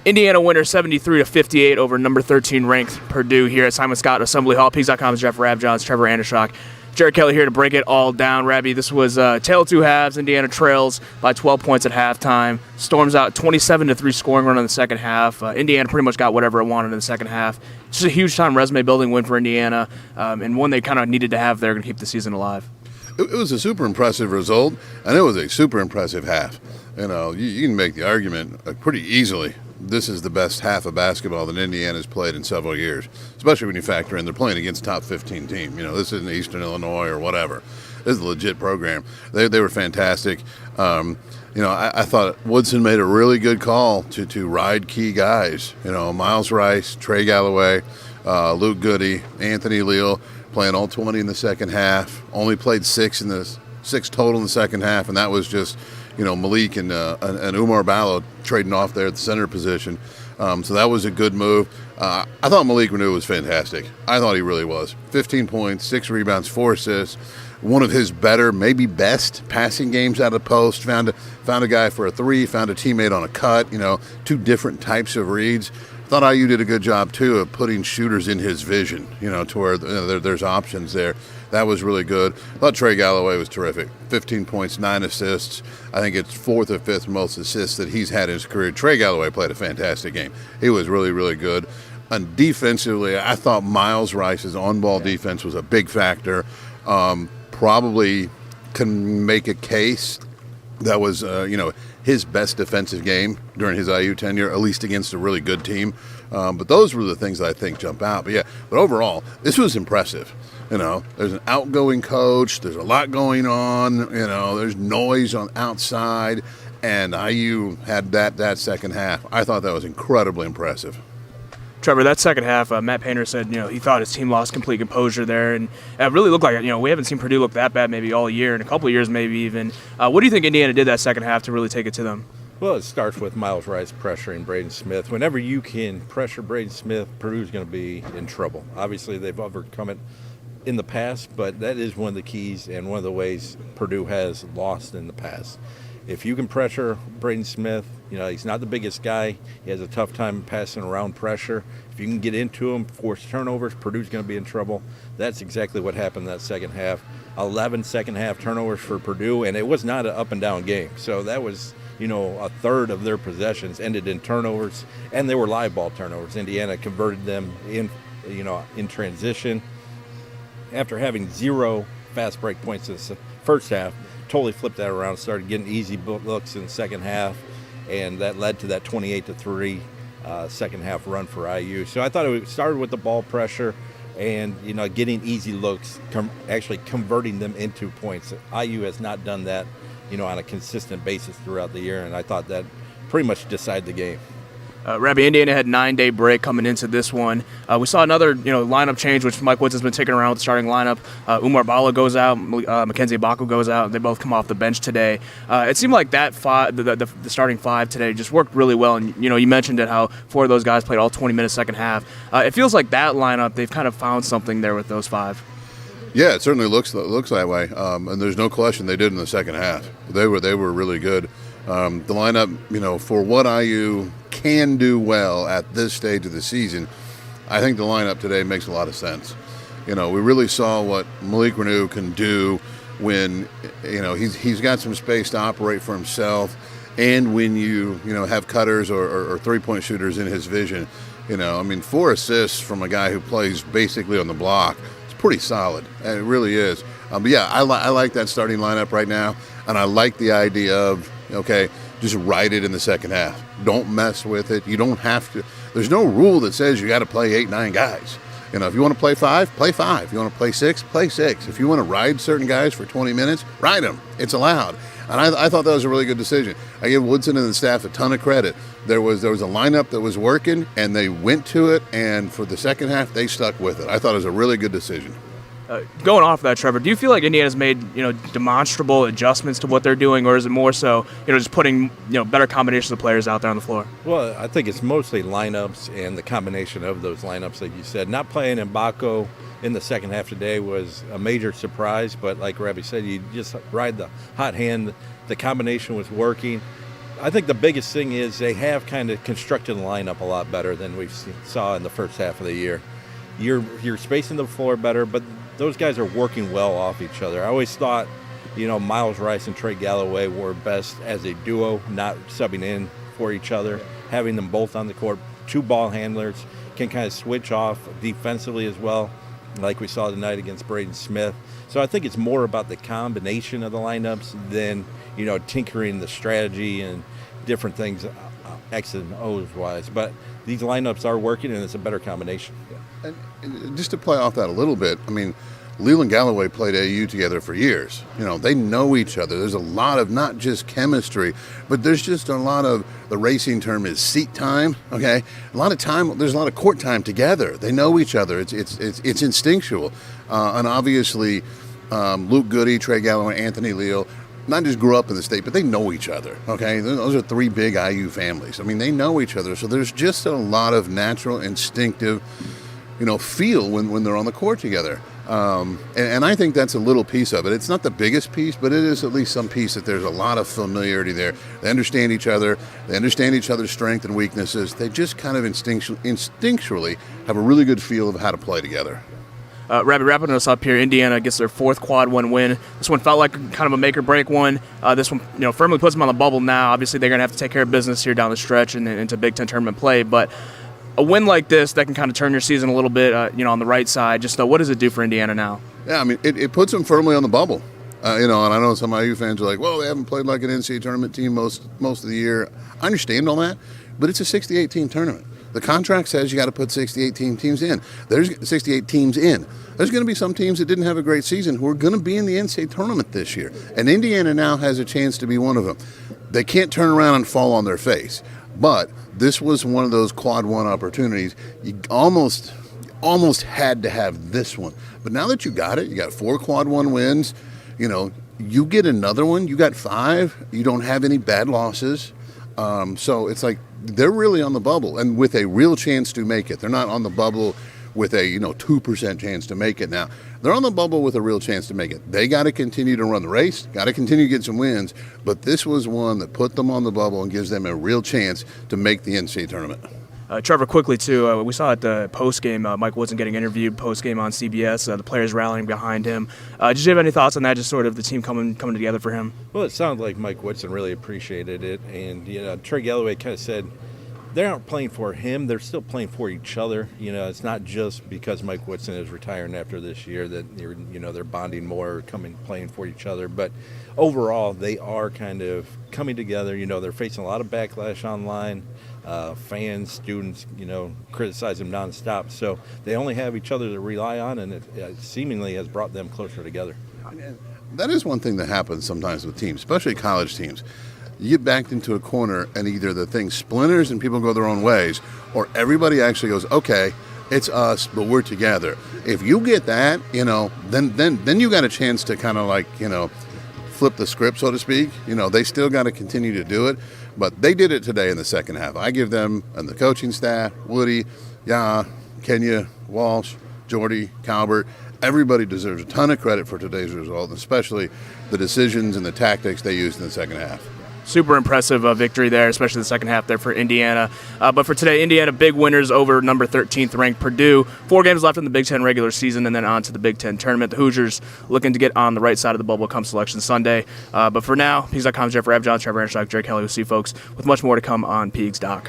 Indiana winner 73-58 over number 13 ranked Purdue here at Simon Skjodt Assembly Hall. Peegs.com's Jeff Rabjohns, Trevor Andershock, Jared Kelly here to break it all down. Rabby, this was tale of two halves. Indiana trails by 12 points at halftime. Storms out 27-3 scoring run in the second half. Indiana pretty much got whatever it wanted in the second half. Just a huge time resume building win for Indiana, and one they kind of needed to have there to keep the season alive. It was a super impressive result, and it was a super impressive half. You know, you can make the argument pretty easily. This is the best half of basketball that Indiana's played in several years, especially when you factor in they're playing against a top 15 team. You know, this isn't Eastern Illinois or whatever. This is a legit program. They were fantastic. You know, I thought Woodson made a really good call to ride key guys. You know, Miles Rice, Trey Galloway, Luke Goody, Anthony Leal playing all 20 in the second half. Only played six total in the second half, and that was just, you know, Malik and Umar Ballo trading off there at the center position. So that was a good move. I thought Malik Renew was fantastic. I thought he really was. 15 points, 6 rebounds, 4 assists. One of his better, maybe best passing games out of the post. Found a guy for a three, found a teammate on a cut, you know, 2 different types of reads. Thought IU did a good job, too, of putting shooters in his vision, you know, to where there's options there. That was really good. I thought Trey Galloway was terrific. 15 points, 9 assists. I think it's 4th or 5th most assists that he's had in his career. Trey Galloway played a fantastic game. He was really, really good. And defensively, I thought Miles Rice's on-ball defense was a big factor. Probably can make a case that was, you know, his best defensive game during his IU tenure, at least against a really good team. But those were the things that I think jump out. But overall, this was impressive. You know, there's an outgoing coach. There's a lot going on. You know, there's noise on outside. And IU had that second half. I thought that was incredibly impressive. Trevor, that second half, Matt Painter said, you know, he thought his team lost complete composure there, and it really looked like, you know, we haven't seen Purdue look that bad maybe all year, in a couple of years maybe even. What do you think Indiana did that second half to really take it to them? Well, it starts with Miles Rice pressuring Braden Smith. Whenever you can pressure Braden Smith, Purdue's going to be in trouble. Obviously, they've overcome it in the past, but that is one of the keys and one of the ways Purdue has lost in the past. If you can pressure Braden Smith, you know, he's not the biggest guy. He has a tough time passing around pressure. If you can get into him, force turnovers, Purdue's going to be in trouble. That's exactly what happened in that second half. 11 second half turnovers for Purdue, and it was not an up and down game. So that was, you know, a third of their possessions ended in turnovers, and they were live ball turnovers. Indiana converted them in, you know, in transition. After having 0 fast break points in the first half, totally flipped that around, started getting easy looks in the second half, and that led to that 28-3 second half run for IU. So I thought it started with the ball pressure and, you know, getting easy looks, actually converting them into points. IU has not done that, you know, on a consistent basis throughout the year, and I thought that pretty much decided the game. Rabbi, Indiana had 9-day break coming into this one. We saw another, you know, lineup change, which Mike Woods has been taking around with the starting lineup. Umar Ballo goes out, Mackenzie Abaku goes out. They both come off the bench today. It seemed like that the starting 5 today just worked really well. And, you know, you mentioned it, how 4 of those guys played all 20 minutes second half. It feels like that lineup, they've kind of found something there with those 5. Yeah, it certainly looks that way. And there's no question they did in the second half. They were really good. The lineup, you know, for what IU can do well at this stage of the season, I think the lineup today makes a lot of sense. You know, we really saw what Malik Renew can do when, you know, he's got some space to operate for himself, and when you know, have cutters or three-point shooters in his vision. You know, I mean, 4 assists from a guy who plays basically on the block. It's pretty solid, and it really is. But yeah, I like that starting lineup right now, and I like the idea of, okay, just ride it in the second half. Don't mess with it. You don't have to. There's no rule that says you got to play 8, 9 guys. You know, if you want to play 5, play 5. If you want to play 6, play 6. If you want to ride certain guys for 20 minutes, ride them. It's allowed. And I thought that was a really good decision. I give Woodson and the staff a ton of credit. There was a lineup that was working, and they went to it, and for the second half, they stuck with it. I thought it was a really good decision. Going off of that, Trevor, do you feel like Indiana's made, you know, demonstrable adjustments to what they're doing, or is it more so, you know, just putting, you know, better combinations of players out there on the floor? Well, I think it's mostly lineups and the combination of those lineups, like you said. Not playing Mbako in the second half today was a major surprise, but like Rabbi said, you just ride the hot hand. The combination was working. I think the biggest thing is they have kind of constructed the lineup a lot better than we saw in the first half of the year. You're spacing the floor better, but those guys are working well off each other. I always thought, Miles Rice and Trey Galloway were best as a duo, not subbing in for each other, having them both on the court. Two ball handlers can kind of switch off defensively as well, like we saw tonight against Braden Smith. So I think it's more about the combination of the lineups than, tinkering the strategy and different things, X and O's wise. But these lineups are working, and it's a better combination. And just to play off that a little bit, Leland Galloway played AU together for years. They know each other. There's a lot of not just chemistry, but there's just a lot of, the racing term is seat time, okay? A lot of time, there's a lot of court time together. They know each other. It's instinctual. And obviously, Luke Goody, Trey Galloway, Anthony Leal, not just grew up in the state, but they know each other, okay? Those are three big IU families. They know each other. So there's just a lot of natural, instinctive, feel when they're on the court together. And I think that's a little piece of it. It's not the biggest piece, but it is at least some piece that there's a lot of familiarity there. They understand each other. They understand each other's strengths and weaknesses. They just kind of instinctually have a really good feel of how to play together. Rabbi, wrapping us up here, Indiana gets their fourth quad one win. This one felt like kind of a make-or-break one. This one, firmly puts them on the bubble now. Obviously, they're going to have to take care of business here down the stretch and into Big Ten tournament play. But a win like this that can kind of turn your season a little bit, on the right side. Just what does it do for Indiana now? Yeah, it puts them firmly on the bubble. And I know some IU fans are like, well, they haven't played like an NCAA tournament team most of the year. I understand all that, but it's a 68-team tournament. The contract says you got to put 68 teams in. There's 68 teams in. There's going to be some teams that didn't have a great season who are going to be in the NCAA tournament this year. And Indiana now has a chance to be one of them. They can't turn around and fall on their face. But this was one of those quad one opportunities. You almost had to have this one. But now that you got it, you got 4 quad one wins. You get another one. You got 5. You don't have any bad losses. So it's like they're really on the bubble and with a real chance to make it. They're not on the bubble with a 2% chance to make it now. They're on the bubble with a real chance to make it. They got to continue to run the race, got to continue to get some wins, but this was one that put them on the bubble and gives them a real chance to make the NCAA tournament. Trevor, quickly, too, we saw at the postgame, Mike wasn't getting interviewed postgame on CBS, the players rallying behind him. Did you have any thoughts on that, just sort of the team coming together for him? Well, it sounded like Mike Woodson really appreciated it, and, Trey Galloway kind of said they aren't playing for him, they're still playing for each other. It's not just because Mike Woodson is retiring after this year that they're bonding more, playing for each other, but overall they are kind of coming together. They're facing a lot of backlash online. Fans, students, criticize them nonstop. So they only have each other to rely on, and it seemingly has brought them closer together. That is one thing that happens sometimes with teams, especially college teams. You get backed into a corner, and either the thing splinters and people go their own ways, or everybody actually goes, okay, it's us, but we're together. If you get that, then you got a chance to kind of flip the script, so to speak. They still got to continue to do it. But they did it today in the second half. I give them and the coaching staff, Woody, Kenya, Walsh, Jordy, Calbert, everybody deserves a ton of credit for today's result, especially the decisions and the tactics they used in the second half. Super impressive victory there, especially the second half there for Indiana. But for today, Indiana big winners over number 13th ranked Purdue. 4 games left in the Big Ten regular season and then on to the Big Ten tournament. The Hoosiers looking to get on the right side of the bubble come Selection Sunday. But for now, Peegs.com's Jeff Rabjohns, Trevor Andershock, Jerry Kelly. We'll see you folks with much more to come on Peegs.com.